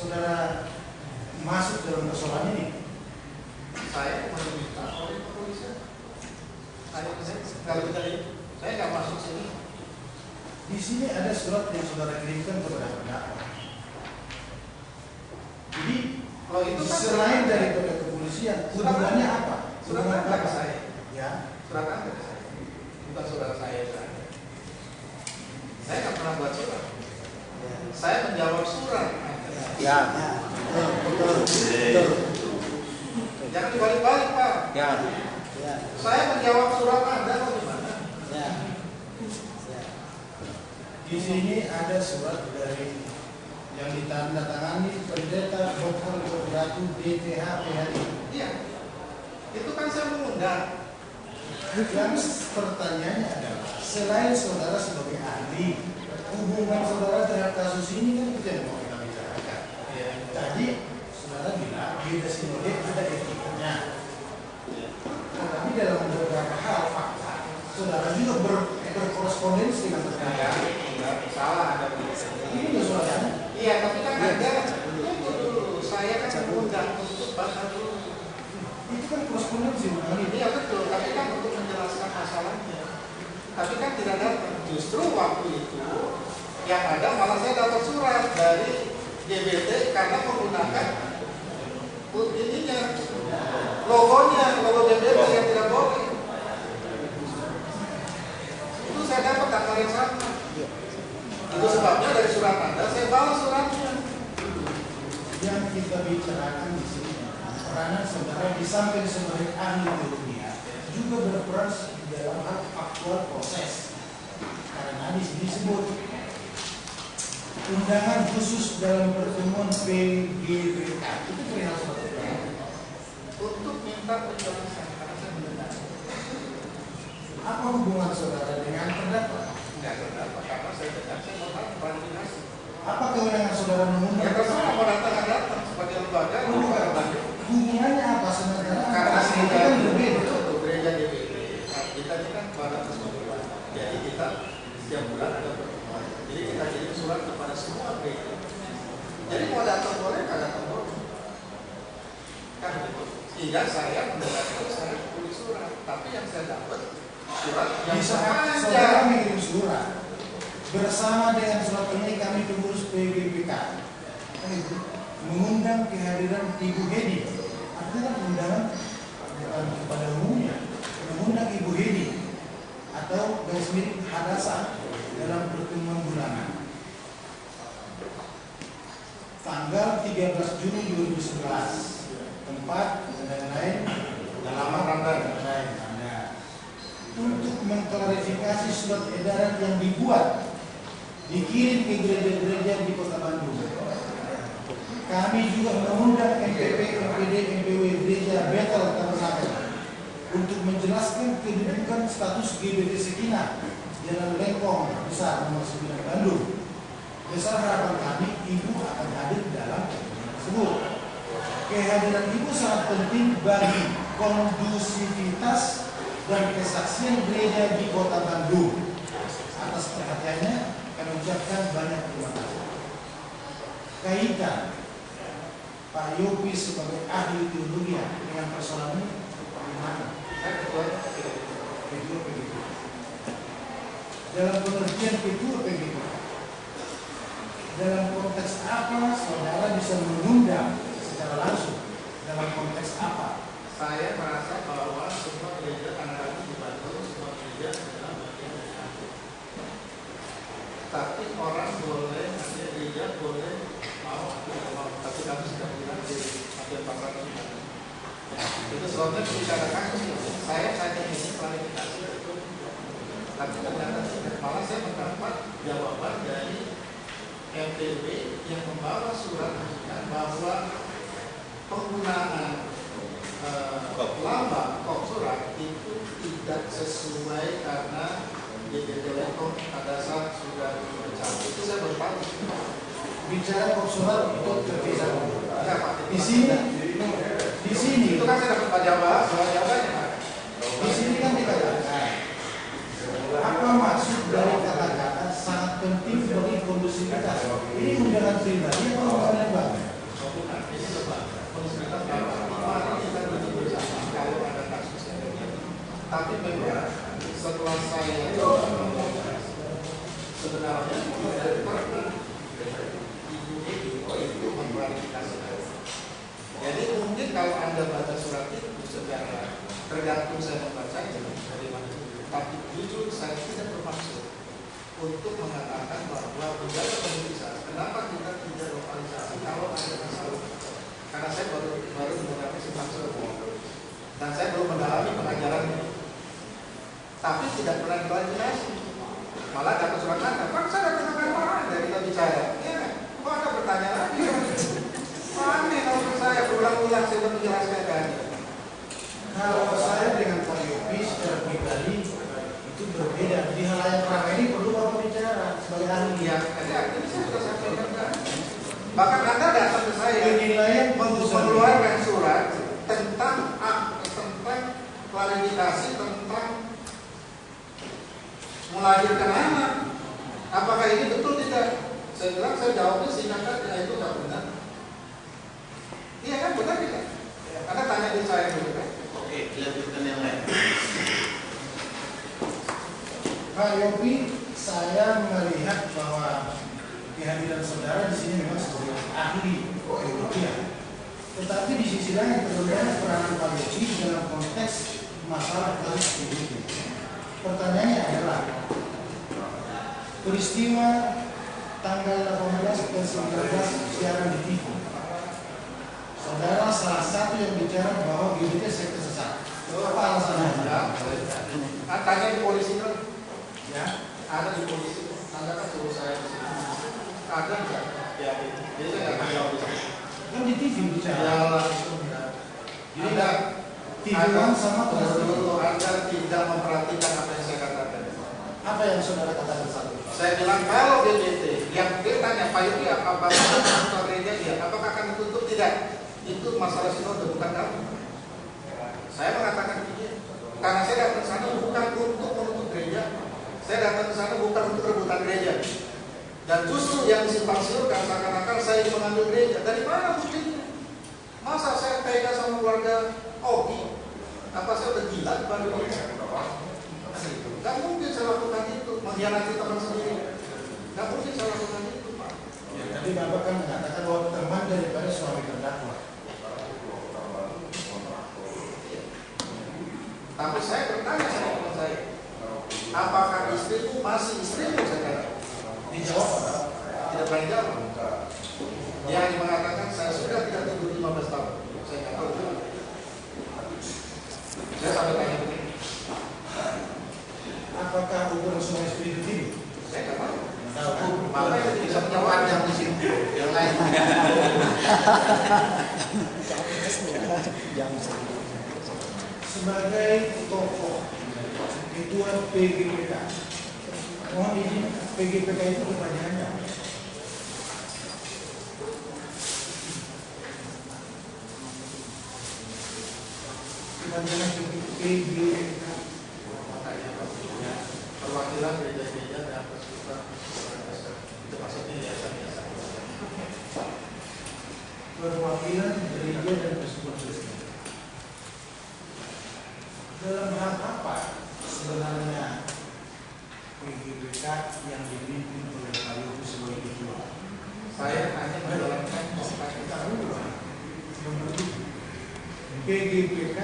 saudara masuk dalam persoalan ini? Saya meminta oleh kepolisian. Kalau kita lihat, saya nggak masuk sini. Di sini ada surat yang saudara kirimkan kepada terdakwa. Jadi, Kalau itu kan selain daripada kepolisian, hubungannya apa? Surat Hubungan Anda ke apa? saya. Ya. Surat Anda ke saya. Bukan saudara saya ke Anda. Saya nggak pernah buat surat. Saya menjawab surat. Ya. Betul. Jangan dibalik-balik, Pak. Ya. Saya menjawab surat Anda atau gimana? Di sini ada surat dari yang ditandatangani Pendeta Dr. Godratu DPH PHRI. Iya. Itu kan saya mengundang. Yang pertanyaannya adalah, selain saudara sebagai ahli, hubungan saudara terhadap kasus ini kan itu yang mau kita bicarakan. Iya. Tadi saudara bilang beda sinode ada etikanya. Tetapi dalam beberapa hal fakta, saudara juga berkorespondensi dengan terdakwa. Enggak salah ada begitu. Ini loh saudara. Iya, tapi kan ada. Tunggu dulu. Saya kan mengundang untuk bahas dulu. Itu kan korespondensi bukan ini. Iya betul, tapi kan untuk menjelaskan masalahnya. Tapi kan tidak datang. Justru waktu itu yang ada malah saya dapat surat dari GBT karena menggunakan ininya, logonya, logo GBT yang tidak boleh. Itu saya dapat tanggal yang sama. Itu sebabnya dari surat Anda saya balas suratnya. Yang kita bicarakan di sini, peranan saudara di samping sebagai ahli teologi juga berperan dalam hal faktual proses. Karena di sini disebut undangan khusus dalam pertemuan PGBK itu perihal saudara. Untuk minta penjelasan karena saya mendengar. Apa hubungan saudara dengan terdakwa? Enggak terdakwa karena saya dengar saya mau klarifikasi. Apa kewenangan saudara Ya mengundang? terserah mau datang nggak datang sebagai lembaga. Hubungannya apa sebenarnya? Karena itu kita kan berbeda. itu gereja GBT, kita ini kan pada pertemuan. Jadi kita setiap bulan ada pertemuan. Jadi kita kirim surat kepada semua gereja. Jadi mau datang boleh, nggak datang boleh. Kan gitu. Sehingga saya mendengar itu saya tulis surat. Tapi yang saya dapat surat yang Di saat saudara panjang. mengirim surat bersama dengan surat ini kami pengurus PGBK mengundang kehadiran Ibu Hedi. Artinya kan undangan bukan kepada umumnya, mengundang Ibu Hedi atau garis miring Hadasa dalam pertemuan bulanan tanggal 13 Juni 2011, tempat dan lain-lain Alamat Anda. untuk mengklarifikasi surat edaran yang dibuat dikirim ke gereja-gereja di Kota Bandung. Kami juga mengundang MPP, MPD, MPW Gereja Bethel Tabernakel untuk menjelaskan kedudukan status GBT Sekina Jalan Lengkong Besar nomor 9 Bandung. Besar harapan kami Ibu akan hadir dalam pertemuan tersebut. Kehadiran Ibu sangat penting bagi kondusivitas dan kesaksian gereja di Kota Bandung. Atas perhatiannya kami ucapkan banyak terima kasih. Kaitan Pak Yopi sebagai ahli teologi dengan persoalan ini bagaimana? Saya ketua Ketua PGB. Dalam pengertian ketua PGB, dalam konteks apa saudara bisa mengundang secara langsung? Dalam konteks apa? saya merasa bahwa semua gereja karena kami dibantu semua gereja adalah bagian dari kami. Tapi orang boleh, artinya gereja boleh mau atau tidak mau. Tapi kami sudah bilang di hampir 400 juta. Itu sebabnya dibicarakan saya ini klarifikasi itu. Tapi ternyata tidak. Malah saya mendapat jawaban dari MTB yang membawa surat bahwa penggunaan lambang kop surat itu tidak sesuai karena GBT Lengkong pada saat sudah dipecah. Itu saya berpaling. Bicara kop surat itu terpisah. Ya, Pak. Di sini Itu kan saya dapat jawabannya, Pak. Di sini kan dikatakan apa maksud dari kata-kata sangat penting bagi kondusivitas. Ini undangan pribadi atau undangan lembaga? tergantung saya membacanya dari mana. Tapi jujur saya tidak bermaksud untuk mengatakan bahwa menjaga penulisan, kenapa kita tidak lokalisasi kalau ada masalah? Karena saya baru menggunakan simpang susun dan saya belum mendalami pengajarannya. Tapi tidak pernah klarifikasi. Malah dapat surat nada, Pak saya dapat apa dari kita bicara? Ya, kok ada pertanyaan lagi? Aneh kalau saya berulang-ulang saya sudah menjelaskan kan. Kalau saya dengan Pak Yopi secara pribadi itu berbeda. Di halayak ramai ini perlu Bapak bicara sebagai ahli. Ya, jadi akhirnya saya sudah sampaikan kan. Bahkan Anda datang ke saya Penilaian mengeluarkan surat tentang klarifikasi tentang melahirkan anak. Apakah ini betul tidak? Saya bilang saya jawabnya singkat ya itu nggak benar. Iya kan benar tidak? Anda tanya di saya dulu kan? Oke, lanjutkan yang lain. Pak Yopi, saya melihat bahwa kehadiran saudara di sini memang sebagai ahli European. Tetapi di sisi lain terlihat peranan Pak Yopi dalam konteks masalah kasus PDIP. Pertanyaannya adalah peristiwa tanggal 18 dan 19 siaran di TV. Saudara salah satu yang bicara bahwa GBT sektor sesat. Apa alasannya? Tanya di polisi kan? Ya, Ada di polisi. Anda kan suruh saya di sini. Ada nggak? Ya, jadi saya nggak tahu di sini. kan di TV Ya bicara. langsung ya. Jadi Anda TV-an sama kelas dulu Anda tidak memperhatikan apa yang saya katakan. apa yang saudara katakan satu? Saya bilang kalau BPT yang dia tanya Pak Yogi apa masalah gereja dia, apakah akan ditutup tidak? Itu masalah sinode bukan kamu. Saya mengatakan begini, karena saya datang ke sana bukan untuk menutup gereja, saya datang ke sana bukan untuk rebutan gereja. Dan justru yang disimpang siurkan seakan-akan saya mengambil gereja. Dari mana buktinya? Masa saya tega sama keluarga Ogi? Apa saya udah gila baru ini? Gak mungkin saya lakukan itu, mengkhianati teman sendiri. Gak mungkin saya lakukan itu, Pak. Ya, tadi Bapak kan mengatakan bahwa teman daripada suami terdakwa. Tapi saya bertanya sama teman saya, apakah istrimu masih istrimu? Saya kata. Dijawab apa? Tidak berani jawab. Dia hanya mengatakan saya sudah tidak tidur 15 tahun. Saya nggak tahu. Saya sampai tanya begini. Apakah hubungan suami istri itu ini? Saya nggak tahu. Tahu. Maka itu bisa menjawab yang di sini. Yang lain. Sebagai tokoh ketua PGPK, mohon izin PGPK itu pertanyaannya. Kepanjangan PGPK. Perwakilan gereja-gereja dan persekutuan itu maksudnya biasa-biasa. Perwakilan gereja dan persekutuan Kristen. Dalam hal apa sebenarnya PGPK yang dipimpin oleh Pak Yogi sebagai ketua? Saya hanya menjalankan Kita PGPK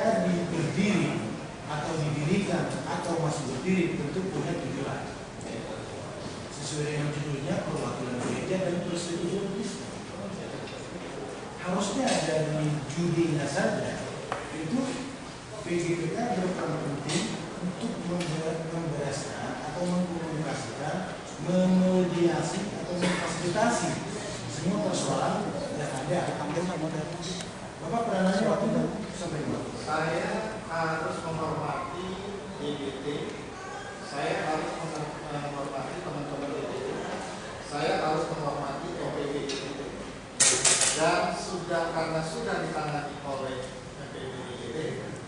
berdiri atau didirikan atau masih berdiri tentu punya tujuan. Sesuai dengan judulnya perwakilan gereja dan persekutuan Kristen. Harusnya dari judulnya saja itu PGPK berperan penting untuk membereskan atau mengkomunikasikan, memediasi atau memfasilitasi semua persoalan yang ada. Bapak peranannya waktu itu sampai di mana? Saya harus menghormati DPT, saya harus menghormati teman-teman DPT, saya harus menghormati OPD dan karena sudah ditangani oleh DPT,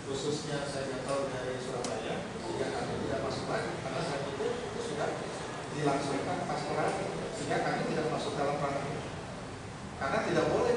khususnya saya tahu dari Surabaya, sehingga kami tidak masuk lagi karena saat itu sudah dilangsungkan pastoral, sehingga kami tidak masuk dalam ranah itu. Karena tidak boleh